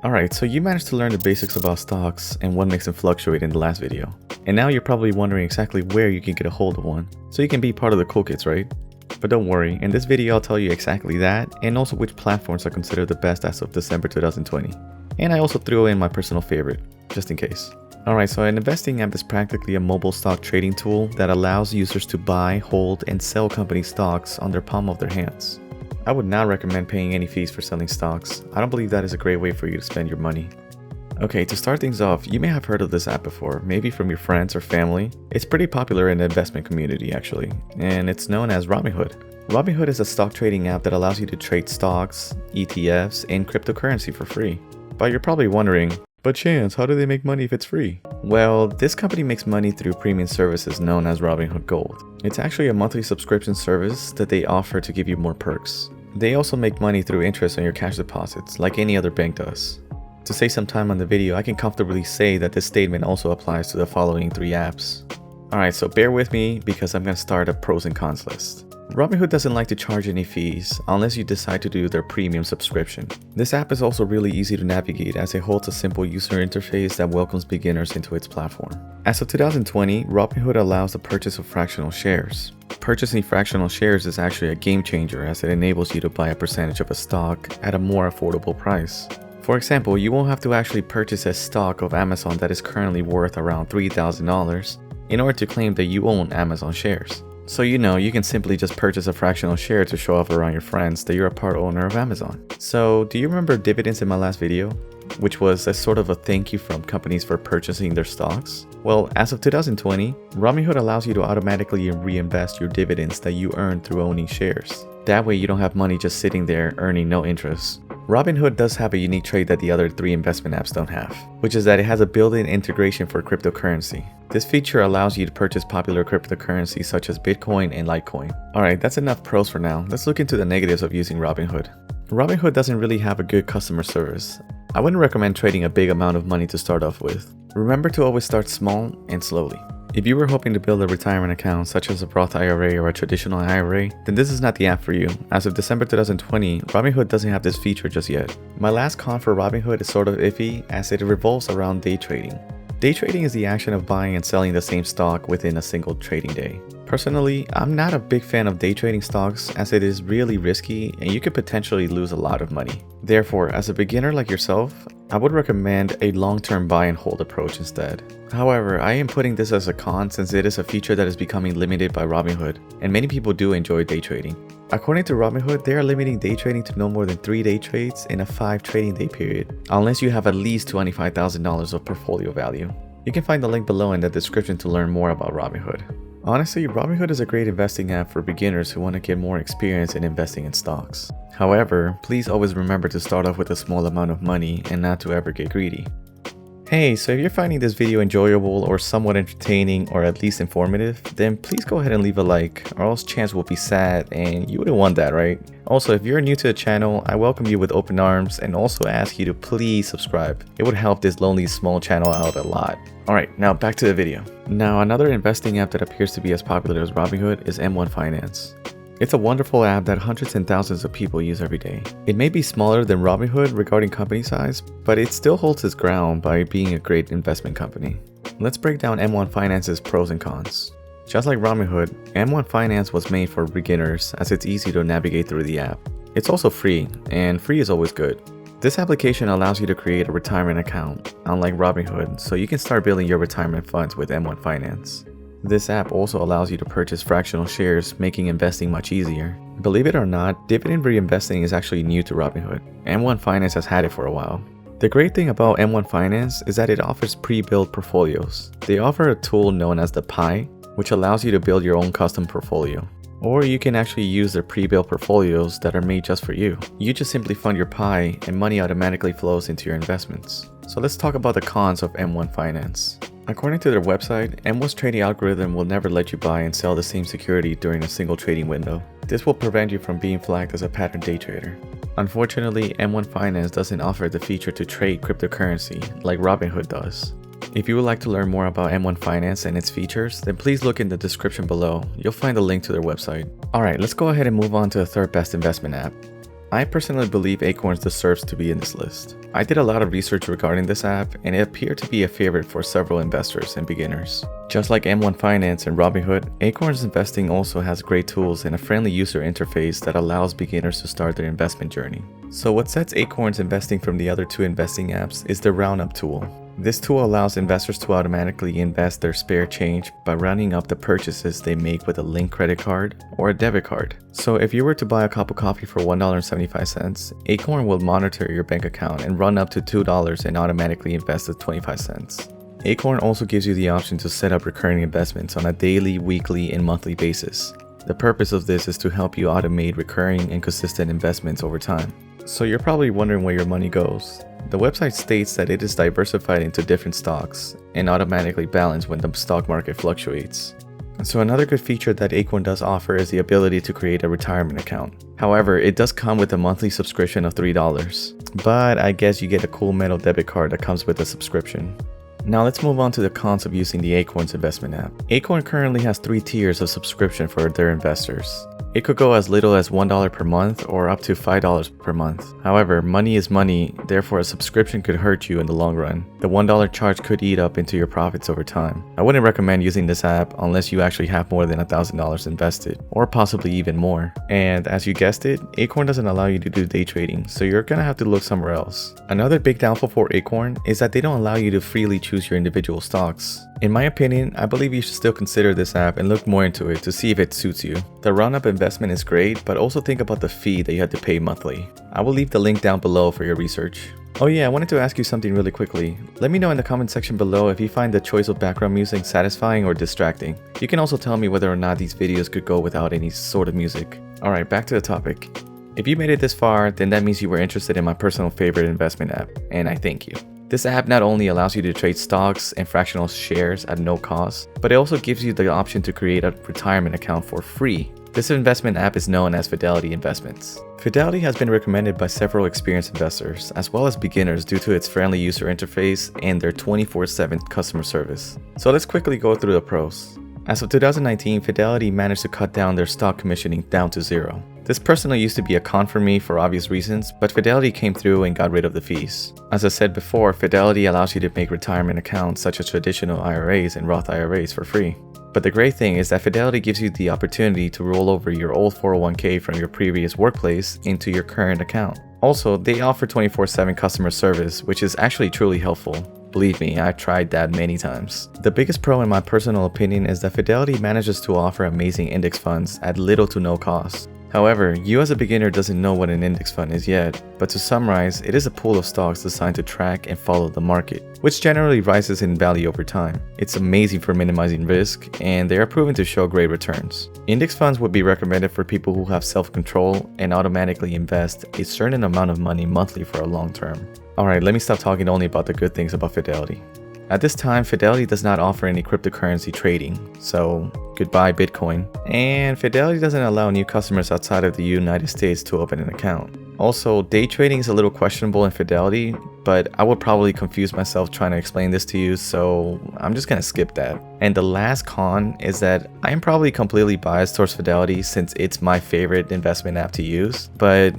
Alright, so you managed to learn the basics about stocks and what makes them fluctuate in the last video. And now you're probably wondering exactly where you can get a hold of one, so you can be part of the cool kids, right? But don't worry, in this video I'll tell you exactly that, and also which platforms are considered the best as of December 2020. And I also threw in my personal favorite, just in case. Alright, so an investing app is practically a mobile stock trading tool that allows users to buy, hold, and sell company stocks on their palm of their hands. I would not recommend paying any fees for selling stocks. I don't believe that is a great way for you to spend your money. Okay, to start things off, you may have heard of this app before, maybe from your friends or family. It's pretty popular in the investment community actually, and it's known as Robinhood. Robinhood is a stock trading app that allows you to trade stocks, ETFs, and cryptocurrency for free. But you're probably wondering, but Chance, how do they make money if it's free? Well, this company makes money through premium services known as Robinhood Gold. It's actually a monthly subscription service that they offer to give you more perks. They also make money through interest on your cash deposits, like any other bank does. To save some time on the video, I can comfortably say that this statement also applies to the following 3 apps. Alright, so bear with me because I'm going to start a pros and cons list. Robinhood doesn't like to charge any fees unless you decide to do their premium subscription. This app is also really easy to navigate as it holds a simple user interface that welcomes beginners into its platform. As of 2020, Robinhood allows the purchase of fractional shares. Purchasing fractional shares is actually a game changer as it enables you to buy a percentage of a stock at a more affordable price. For example, you won't have to actually purchase a stock of Amazon that is currently worth around $3,000 in order to claim that you own Amazon shares. So you can simply just purchase a fractional share to show off around your friends that you're a part owner of Amazon. So do you remember dividends in my last video? Which was a sort of a thank you from companies for purchasing their stocks? Well, as of 2020, Robinhood allows you to automatically reinvest your dividends that you earn through owning shares. That way you don't have money just sitting there earning no interest. Robinhood does have a unique trait that the other 3 investment apps don't have, which is that it has a built-in integration for cryptocurrency. This feature allows you to purchase popular cryptocurrencies such as Bitcoin and Litecoin. Alright, that's enough pros for now. Let's look into the negatives of using Robinhood. Robinhood doesn't really have a good customer service. I wouldn't recommend trading a big amount of money to start off with. Remember to always start small and slowly. If you were hoping to build a retirement account such as a Roth IRA or a traditional IRA, then this is not the app for you. As of December 2020, Robinhood doesn't have this feature just yet. My last con for Robinhood is sort of iffy as it revolves around day trading. Day trading is the action of buying and selling the same stock within a single trading day. Personally, I'm not a big fan of day trading stocks as it is really risky and you could potentially lose a lot of money. Therefore, as a beginner like yourself, I would recommend a long-term buy and hold approach instead. However, I am putting this as a con since it is a feature that is becoming limited by Robinhood, and many people do enjoy day trading. According to Robinhood, they are limiting day trading to no more than 3 day trades in a 5 trading day period, unless you have at least $25,000 of portfolio value. You can find the link below in the description to learn more about Robinhood. Honestly, Robinhood is a great investing app for beginners who want to get more experience in investing in stocks. However, please always remember to start off with a small amount of money and not to ever get greedy. Hey, so if you're finding this video enjoyable or somewhat entertaining or at least informative, then please go ahead and leave a like or else Chance will be sad and you wouldn't want that, right? Also, if you're new to the channel, I welcome you with open arms and also ask you to please subscribe. It would help this lonely small channel out a lot. Alright, now back to the video. Now another investing app that appears to be as popular as Robinhood is M1 Finance. It's a wonderful app that hundreds and thousands of people use every day. It may be smaller than Robinhood regarding company size, but it still holds its ground by being a great investment company. Let's break down M1 Finance's pros and cons. Just like Robinhood, M1 Finance was made for beginners as it's easy to navigate through the app. It's also free, and free is always good. This application allows you to create a retirement account, unlike Robinhood, so you can start building your retirement funds with M1 Finance. This app also allows you to purchase fractional shares, making investing much easier. Believe it or not, dividend reinvesting is actually new to Robinhood. M1 Finance has had it for a while. The great thing about M1 Finance is that it offers pre-built portfolios. They offer a tool known as the Pie, which allows you to build your own custom portfolio. Or you can actually use their pre-built portfolios that are made just for you. You just simply fund your Pie and money automatically flows into your investments. So let's talk about the cons of M1 Finance. According to their website, M1's trading algorithm will never let you buy and sell the same security during a single trading window. This will prevent you from being flagged as a pattern day trader. Unfortunately, M1 Finance doesn't offer the feature to trade cryptocurrency like Robinhood does. If you would like to learn more about M1 Finance and its features, then please look in the description below. You'll find a link to their website. Alright, let's go ahead and move on to the third best investment app. I personally believe Acorns deserves to be in this list. I did a lot of research regarding this app, and it appeared to be a favorite for several investors and beginners. Just like M1 Finance and Robinhood, Acorns Investing also has great tools and a friendly user interface that allows beginners to start their investment journey. So what sets Acorns Investing from the other two investing apps is the roundup tool. This tool allows investors to automatically invest their spare change by rounding up the purchases they make with a linked credit card or a debit card. So if you were to buy a cup of coffee for $1.75, Acorn will monitor your bank account and run up to $2 and automatically invest the 25 cents. Acorn also gives you the option to set up recurring investments on a daily, weekly, and monthly basis. The purpose of this is to help you automate recurring and consistent investments over time. So you're probably wondering where your money goes. The website states that it is diversified into different stocks and automatically balanced when the stock market fluctuates. So another good feature that Acorn does offer is the ability to create a retirement account. However, it does come with a monthly subscription of $3, but I guess you get a cool metal debit card that comes with a subscription. Now let's move on to the cons of using the Acorns investment app. Acorn currently has 3 tiers of subscription for their investors. It could go as little as $1 per month or up to $5 per month. However, money is money, therefore a subscription could hurt you in the long run. The $1 charge could eat up into your profits over time. I wouldn't recommend using this app unless you actually have more than $1,000 invested, or possibly even more. And as you guessed it, Acorn doesn't allow you to do day trading, so you're gonna have to look somewhere else. Another big downfall for Acorn is that they don't allow you to freely choose your individual stocks. In my opinion, I believe you should still consider this app and look more into it to see if it suits you. The roundup investment is great, but also think about the fee that you have to pay monthly. I will leave the link down below for your research. Oh yeah, I wanted to ask you something really quickly. Let me know in the comment section below if you find the choice of background music satisfying or distracting. You can also tell me whether or not these videos could go without any sort of music. Alright, back to the topic. If you made it this far, then that means you were interested in my personal favorite investment app, and I thank you. This app not only allows you to trade stocks and fractional shares at no cost, but it also gives you the option to create a retirement account for free. This investment app is known as Fidelity Investments. Fidelity has been recommended by several experienced investors, as well as beginners due to its friendly user interface and their 24/7 customer service. So let's quickly go through the pros. As of 2019, Fidelity managed to cut down their stock commissioning down to 0. This personally used to be a con for me for obvious reasons, but Fidelity came through and got rid of the fees. As I said before, Fidelity allows you to make retirement accounts such as traditional IRAs and Roth IRAs for free. But the great thing is that Fidelity gives you the opportunity to roll over your old 401k from your previous workplace into your current account. Also, they offer 24/7 customer service, which is actually truly helpful. Believe me, I've tried that many times. The biggest pro in my personal opinion is that Fidelity manages to offer amazing index funds at little to no cost. However, you as a beginner doesn't know what an index fund is yet, but to summarize, it is a pool of stocks designed to track and follow the market, which generally rises in value over time. It's amazing for minimizing risk, and they are proven to show great returns. Index funds would be recommended for people who have self-control and automatically invest a certain amount of money monthly for a long term. Alright, let me stop talking only about the good things about Fidelity. At this time, Fidelity does not offer any cryptocurrency trading, so goodbye Bitcoin. And Fidelity doesn't allow new customers outside of the United States to open an account. Also, day trading is a little questionable in Fidelity, but I would probably confuse myself trying to explain this to you, so I'm just gonna skip that. And the last con is that I'm probably completely biased towards Fidelity since it's my favorite investment app to use, but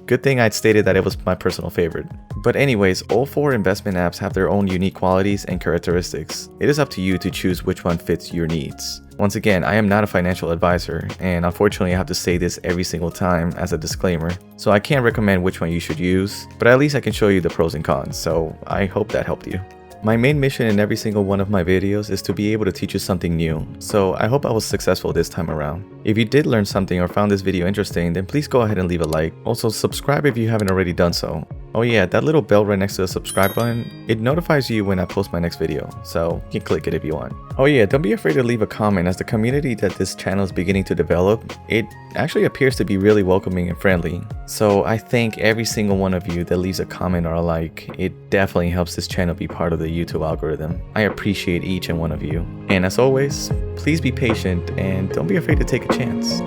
good thing I'd stated that it was my personal favorite. But anyways, all 4 investment apps have their own unique qualities and characteristics. It is up to you to choose which one fits your needs. Once again, I am not a financial advisor, and unfortunately I have to say this every single time as a disclaimer, so I can't recommend which one you should use, but at least I can show you the pros and cons, so I hope that helped you. My main mission in every single one of my videos is to be able to teach you something new, so I hope I was successful this time around. If you did learn something or found this video interesting, then please go ahead and leave a like. Also, subscribe if you haven't already done so. Oh yeah, that little bell right next to the subscribe button, it notifies you when I post my next video, so you can click it if you want. Oh yeah, don't be afraid to leave a comment, as the community that this channel is beginning to develop, it actually appears to be really welcoming and friendly. So I thank every single one of you that leaves a comment or a like. It definitely helps this channel be part of the YouTube algorithm. I appreciate each and one of you. And as always, please be patient and don't be afraid to take a chance.